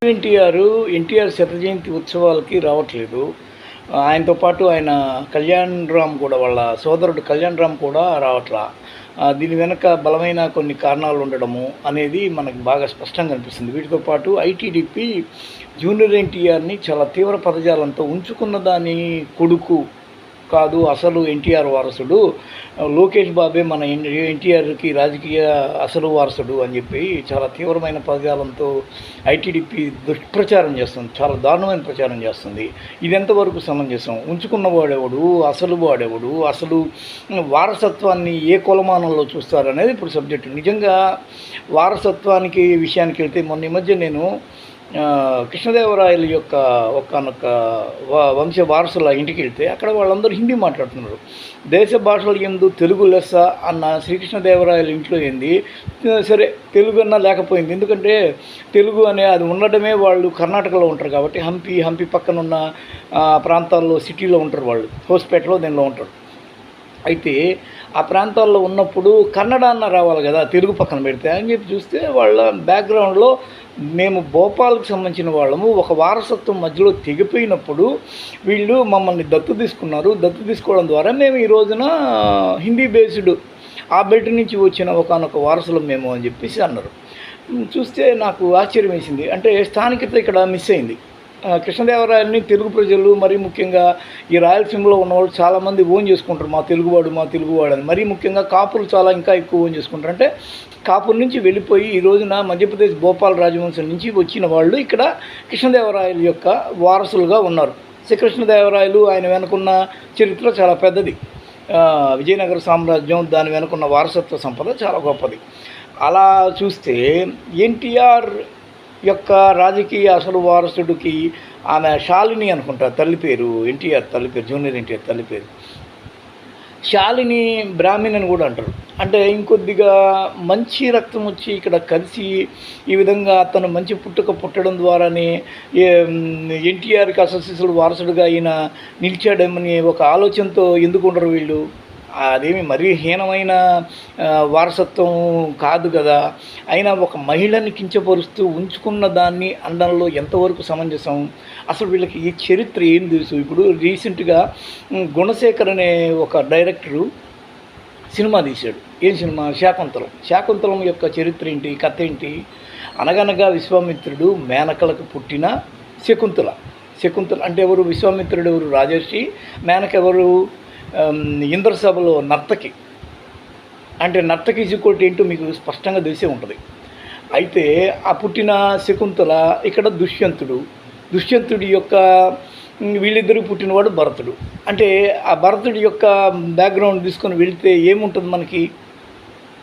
ఎన్టీఆర్ శత జయంతి ఉత్సవాలకి రావట్లేదు. ఆయనతో పాటు ఆయన కళ్యాణ్ రామ్ కూడా, వాళ్ళ సోదరుడు కళ్యాణ్ రామ్ కూడా రావట్లా. దీని వెనక బలమైన కొన్ని కారణాలు ఉండడము అనేది మనకు బాగా స్పష్టంగా కనిపిస్తుంది. వీటితో పాటు ఐటీడీపీ జూనియర్ ఎన్టీఆర్ని చాలా తీవ్ర పదజాలంతో ఉంచుకున్న దాని కొడుకు కాదు, అసలు ఎన్టీఆర్ వారసుడు లోకేష్ బాబే మన ఎన్టీఆర్కి రాజకీయ అసలు వారసుడు అని చెప్పి చాలా తీవ్రమైన పదజాలంతో ఐటీడీపీ దుష్ప్రచారం చేస్తుంది. చాలా దారుణమైన ప్రచారం చేస్తుంది. ఇది ఎంతవరకు సమంజసం? ఉంచుకున్న వాడెవడు, అసలు వాడెవడు, అసలు వారసత్వాన్ని ఏ కొలమానంలో చూస్తారనేది ఇప్పుడు సబ్జెక్టు. నిజంగా వారసత్వానికి విషయానికి వెళ్తే మొన్న ఈ మధ్య నేను కృష్ణదేవరాయల యొక్క ఒకానొక వంశ వారసుల ఇంటికి వెళ్తే అక్కడ వాళ్ళందరూ హిందీ మాట్లాడుతున్నారు. దేశ భాషల యందు తెలుగు లెస్స అన్న శ్రీకృష్ణదేవరాయల ఇంట్లో ఏంది, సరే తెలుగు అన్నా లేకపోయింది. ఎందుకంటే తెలుగు అనే అది ఉండడమే, వాళ్ళు కర్ణాటకలో ఉంటారు కాబట్టి హంపి పక్కన ఉన్న ప్రాంతాల్లో సిటీలో ఉంటారు, వాళ్ళు హోస్పేటలో దీనిలో ఉంటారు. అయితే ఆ ప్రాంతాల్లో ఉన్నప్పుడు కన్నడ అన్న రావాలి కదా, తెలుగు పక్కన పెడితే అని చెప్పి చూస్తే వాళ్ళ బ్యాక్గ్రౌండ్లో మేము భోపాల్కి సంబంధించిన వాళ్ళము, ఒక వారసత్వం మధ్యలో తెగిపోయినప్పుడు వీళ్ళు మమ్మల్ని దత్తు తీసుకున్నారు. దత్తు తీసుకోవడం ద్వారా మేము ఈ రోజున హిందీ బేస్డ్ ఆ బెల్ట్ నుంచి వచ్చిన ఒకనొక వారసులం మేము అని చెప్పేసి అన్నారు. చూస్తే నాకు ఆశ్చర్యం వేసింది. అంటే స్థానికత ఇక్కడ మిస్ అయింది. కృష్ణదేవరాయలని తెలుగు ప్రజలు, మరీ ముఖ్యంగా ఈ రాయలసీమలో ఉన్నవాళ్ళు చాలామంది ఓన్ చేసుకుంటారు, మా తెలుగువాడు అని. మరీ ముఖ్యంగా కాపులు చాలా ఇంకా ఎక్కువ ఓన్ చేసుకుంటారు. అంటే కాపుల నుంచి వెళ్ళిపోయి ఈ రోజున మధ్యప్రదేశ్ భోపాల్ రాజవంశం నుంచి వచ్చిన వాళ్ళు ఇక్కడ కృష్ణదేవరాయల యొక్క వారసులుగా ఉన్నారు. శ్రీకృష్ణదేవరాయలు ఆయన వెనుకున్న చరిత్ర చాలా పెద్దది. విజయనగర సామ్రాజ్యం, దాని వెనుకున్న వారసత్వ సంపద చాలా గొప్పది. అలా చూస్తే ఎన్టీఆర్ యొక్క రాజకీయ అసలు వారసుడికి ఆమె శాలిని అనుకుంటా తల్లి పేరు, ఎన్టీఆర్ తల్లి పేరు, జూనియర్ ఎన్టీఆర్ తల్లి పేరు శాలిని బ్రాహ్మణ్ అని కూడా అంటారు. అంటే ఇంకొద్దిగా మంచి రక్తం వచ్చి ఇక్కడ కలిసి ఈ విధంగా అతను మంచి పుట్టడం ద్వారానే ఎన్టీఆర్కి అసలు వారసుడిగా ఈయన నిలిచాడమని ఒక ఆలోచనతో ఎందుకు ఉండరు వీళ్ళు? అదేమి మరీ హీనమైన వారసత్వం కాదు కదా. అయినా ఒక మహిళని కించపరుస్తూ ఉంచుకున్న దాన్ని అనడంలో ఎంతవరకు సమంజసం? అసలు వీళ్ళకి ఈ చరిత్ర ఏం తెలుసు? ఇప్పుడు రీసెంట్గా గుణశేఖర్ అనే ఒక డైరెక్టరు సినిమా తీశాడు. ఏం సినిమా? శాకుంతలం యొక్క చరిత్ర ఏంటి, కథ ఏంటి? అనగనగా విశ్వామిత్రుడు మేనకలకు పుట్టిన శకుంతల అంటే ఎవరు? విశ్వామిత్రుడు ఎవరు? రాజర్షి. మేనక ఎవరు? ఇంద్రసభలో నర్తకి. అంటే నర్తకి ఈక్వల్ ఏంటో మీకు స్పష్టంగా తెలిసే ఉంటుంది. అయితే ఆ పుట్టిన శకుంతల ఇక్కడ దుష్యంతుడి యొక్క వీళ్ళిద్దరికి పుట్టినవాడు భరతుడు. అంటే ఆ భరతుడి యొక్క బ్యాక్గ్రౌండ్ తీసుకొని వెళితే ఏముంటుంది మనకి?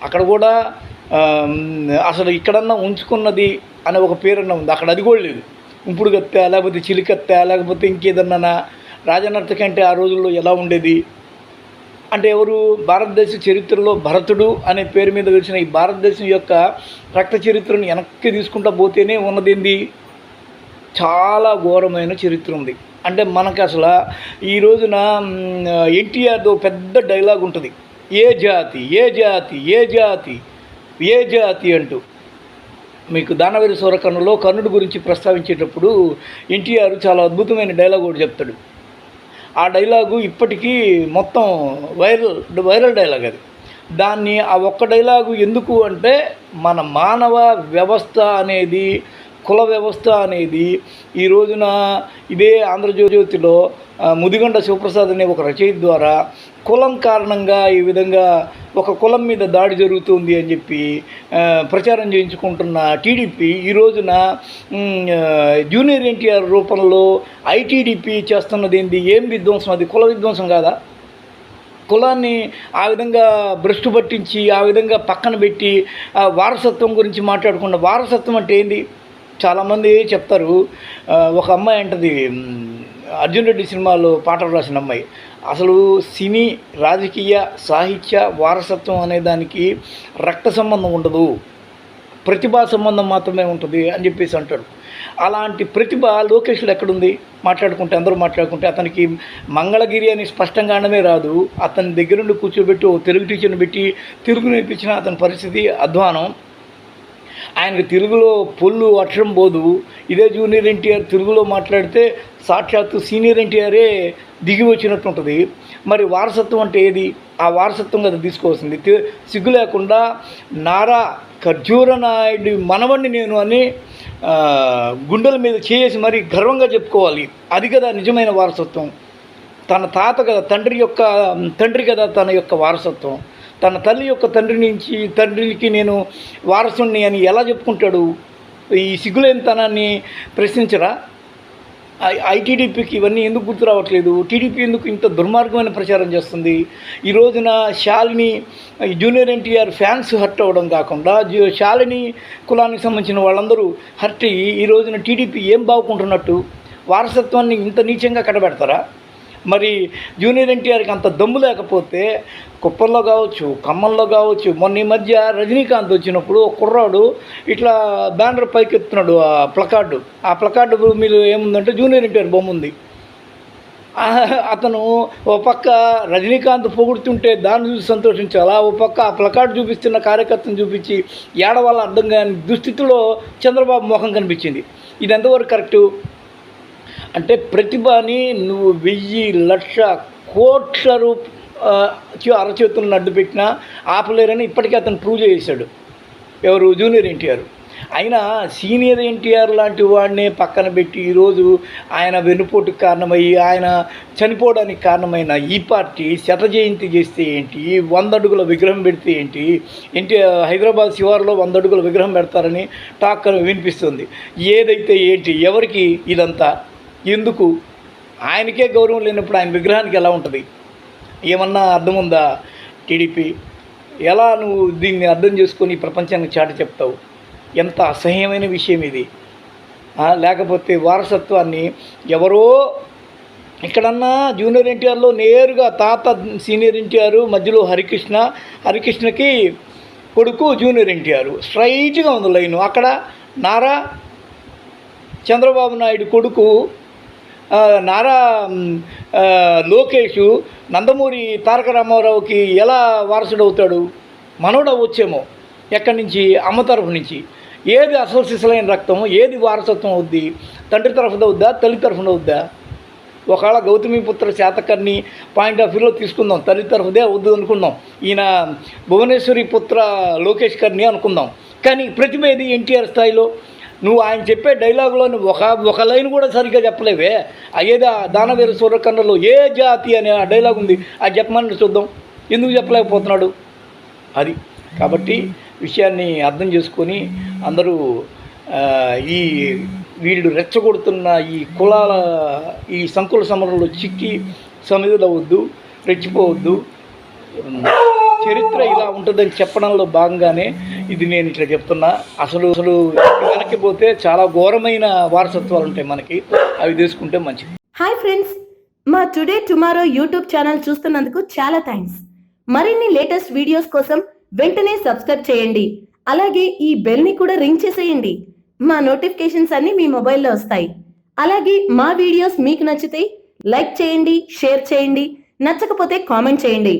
అక్కడ కూడా అసలు ఇక్కడన్నా ఉంచుకున్నది అనే ఒక పేరన్నా ఉంది, అక్కడ అది కూడా లేదు. ఉంపుడు కత్తా, లేకపోతే చిలికత్తా, లేకపోతే ఇంకేదన్నా రాజనర్తకి అంటే ఆ రోజుల్లో ఎలా ఉండేది అంటే ఎవరు? భారతదేశ చరిత్రలో భరతుడు అనే పేరు మీద వచ్చిన ఈ భారతదేశం యొక్క రక్త చరిత్రను వెనక్కి తీసుకుంటా పోతేనే ఉన్నదేంది? చాలా ఘోరమైన చరిత్ర ఉంది. అంటే మనకు అసలు ఈ రోజున ఎన్టీఆర్తో పెద్ద డైలాగ్ ఉంటుంది, ఏ జాతి ఏ జాతి ఏ జాతి ఏ జాతి అంటూ. మీకు దానవీర సూరకర్ణలో కర్ణుడి గురించి ప్రస్తావించేటప్పుడు ఎన్టీఆర్ చాలా అద్భుతమైన డైలాగ్ ఒకటి చెప్తాడు. ఆ డైలాగు ఇప్పటికీ మొత్తం వైరల్ డైలాగ్ అది. దాన్ని ఆ ఒక్క డైలాగు ఎందుకు అంటే మన మానవ వ్యవస్థ అనేది, కుల వ్యవస్థ అనేది ఈ రోజున ఇదే ఆంధ్రజ్యోతిలో ముదిగొండ శివప్రసాద్ అనే ఒక రచయిత ద్వారా కులం కారణంగా ఈ విధంగా ఒక కులం మీద దాడి జరుగుతుంది అని చెప్పి ప్రచారం చేయించుకుంటున్న టీడీపీ ఈ రోజున జూనియర్ ఎన్టీఆర్ రూపంలో ఐటీడీపీ చేస్తున్నది ఏంది? ఏం విధ్వంసం అది? కుల విధ్వంసం కాదా? కులాన్ని ఆ విధంగా భ్రష్టు పట్టించి ఆ విధంగా పక్కన పెట్టి వారసత్వం గురించి మాట్లాడకుండా, వారసత్వం అంటే ఏంది? చాలామంది చెప్తారు. ఒక అమ్మాయి అంటది, అర్జున్ రెడ్డి సినిమాలో పాటలు రాసిన అమ్మాయి, అసలు సినీ, రాజకీయ, సాహిత్య వారసత్వం అనే దానికి రక్త సంబంధం ఉండదు, ప్రతిభా సంబంధం మాత్రమే ఉంటుంది అని చెప్పేసి అంటాడు. అలాంటి ప్రతిభ లోకేష్లో ఎక్కడుంది? అందరూ మాట్లాడుకుంటే అతనికి మంగళగిరి అని స్పష్టంగా అనడమే రాదు. అతని దగ్గరుండి కూర్చోబెట్టి ఓ తెలుగు టీచర్ని పెట్టి తెలుగు నేర్పించిన అతని పరిస్థితి అధ్వానం. ఆయనకు తెలుగులో పొల్లు అక్షరం పోదు. ఇదే జూనియర్ ఎన్టీఆర్ తెలుగులో మాట్లాడితే సాక్షాత్తు సీనియర్ ఎన్టీఆరే దిగి వచ్చినట్టు ఉంటుంది. మరి వారసత్వం అంటే ఏది? ఆ వారసత్వం కదా తీసుకోవాల్సింది. సిగ్గు లేకుండా నారా ఖర్జూర నాయుడు మనవణ్ణి నేను అని గుండెల మీద చేసి మరి గర్వంగా చెప్పుకోవాలి. అది కదా నిజమైన వారసత్వం. తన తాత కదా తండ్రి కదా తన యొక్క వారసత్వం. తన తల్లి యొక్క తండ్రికి నేను వారసుని అని ఎలా చెప్పుకుంటాడు? ఈ సిగ్గులేనితనాన్ని ప్రశ్నించరా? ఐటీడీపీకి ఇవన్నీ ఎందుకు గుర్తు రావట్లేదు? టీడీపీ ఎందుకు ఇంత దుర్మార్గమైన ప్రచారం చేస్తుంది? ఈ రోజున Shalini junior NTR fans hurt అవ్వడం కాకుండా శాలిని కులానికి సంబంధించిన వాళ్ళందరూ హర్ట్ అయ్యి ఈ రోజున టీడీపీ ఏం బాగుకుంటున్నట్టు? వారసత్వాన్ని ఇంత నీచంగా కట్టబెడతారా? మరి జూనియర్ ఎన్టీఆర్కి అంత దమ్ము లేకపోతే కుప్పంలో కావచ్చు, ఖమ్మంలో కావచ్చు, మొన్న ఈ మధ్య రజనీకాంత్ వచ్చినప్పుడు ఒక కుర్రాడు ఇట్లా బ్యానర్ పైకి ఎత్తున్నాడు ఆ ప్లకార్డు మీద ఏముందంటే జూనియర్ ఎన్టీఆర్ బొమ్మ ఉంది. అతను ఓ పక్క రజనీకాంత్ పొగుడుతుంటే దాన్ని చూసి సంతోషించాలా, ఓ పక్క ఆ ప్లకార్డు చూపిస్తున్న కార్యకర్తను చూపించి ఏడవాళ్ళ అర్థం కాని దుస్థితిలో చంద్రబాబు ముఖం కనిపించింది. ఇది ఎంతవరకు కరెక్టు? అంటే ప్రతిభని నువ్వు 1000 కోట్ల అరచేతులను అడ్డు పెట్టినా ఆపలేరని ఇప్పటికీ అతను ప్రూవ్ చేశాడు. ఎవరు? జూనియర్ ఎన్టీఆర్. అయినా సీనియర్ ఎన్టీఆర్ లాంటి వాడినే పక్కన పెట్టి ఈరోజు ఆయన వెన్నుపోటుకు కారణమయ్యి ఆయన చనిపోవడానికి కారణమైన ఈ పార్టీ శత జయంతి చేస్తే ఏంటి, 100 అడుగుల విగ్రహం పెడితే ఏంటి, హైదరాబాద్ శివారులో 100 అడుగుల విగ్రహం పెడతారని టాక్ వినిపిస్తుంది. ఏదైతే ఏంటి, ఎవరికి ఇదంతా ఎందుకు? ఆయనకే గౌరవం లేనప్పుడు ఆయన విగ్రహానికి ఎలా ఉంటుంది? ఏమన్నా అర్థం ఉందా టీడీపీ? ఎలా నువ్వు దీన్ని అర్థం చేసుకొని ప్రపంచానికి చాటి చెప్తావు? ఎంత అసహ్యమైన విషయం ఇది. లేకపోతే వారసత్వాన్ని ఎవరో ఇక్కడన్నా జూనియర్ ఎన్టీఆర్లో నేరుగా తాత సీనియర్ ఎన్టీఆర్, మధ్యలో హరికృష్ణకి కొడుకు జూనియర్ ఎన్టీఆర్, స్ట్రైట్గా ఉంది లైను. అక్కడ నారా చంద్రబాబు నాయుడు కొడుకు నారా లోకేష్ నందమూరి తారక రామారావుకి ఎలా వారసుడవుతాడు? మనోడు అవ్వచ్చేమో. ఎక్కడి నుంచి? అమ్మ తరఫు నుంచి. ఏది అసలు సిసలైన రక్తం? ఏది వారసత్వం అవుద్ది? తండ్రి తరఫున అవుద్దా, తల్లి తరఫున అవుద్దా? ఒకవేళ గౌతమిపుత్ర శాతకర్ణి పాయింట్ ఆఫ్ వ్యూలో తీసుకుందాం, తల్లి తరఫుదే అవుద్దు అనుకుందాం. ఈయన భువనేశ్వరి పుత్ర లోకేష్ కర్ణి అనుకుందాం. కానీ ప్రతిభ ఏది ఎన్టీఆర్ స్థాయిలో? నువ్వు ఆయన చెప్పే డైలాగులోని ఒక లైన్ కూడా సరిగ్గా చెప్పలేవే. అయ్యేదా దానవీర సూర్యకర్ణలో ఏ జాతి అనే ఆ డైలాగ్ ఉంది, అది చెప్పమని చూద్దాం. ఎందుకు చెప్పలేకపోతున్నాడు? అది కాబట్టి విషయాన్ని అర్థం చేసుకొని అందరూ వీళ్ళు రెచ్చగొడుతున్న ఈ కులాల ఈ సంకుల సమరంలో చిక్కి సమిధులవద్దు, రెచ్చిపోవద్దు. చరిత్ర ఇలా ఉంటుందని చెప్పడంలో భాగంగానే ఇది నేను ఇట్లా చెప్తున్నా. అసలు వెనక్కి పోతే చాలా ఘోరమైన వారసత్వాలు ఉంటాయి మనకి, అవి తీసుకుంటే మంచిది. హాయ్ ఫ్రెండ్స్, మా టుడే టుమారో యూట్యూబ్ ఛానల్ చూస్తున్నందుకు చాలా థ్యాంక్స్. మరిన్ని లేటెస్ట్ వీడియోస్ కోసం వెంటనే సబ్స్క్రైబ్ చేయండి. అలాగే ఈ బెల్ ని కూడా రింగ్ చేసేయండి. మా నోటిఫికేషన్స్ అన్ని మీ మొబైల్లో వస్తాయి. అలాగే మా వీడియోస్ మీకు నచ్చితే లైక్ చేయండి, షేర్ చేయండి, నచ్చకపోతే కామెంట్ చేయండి.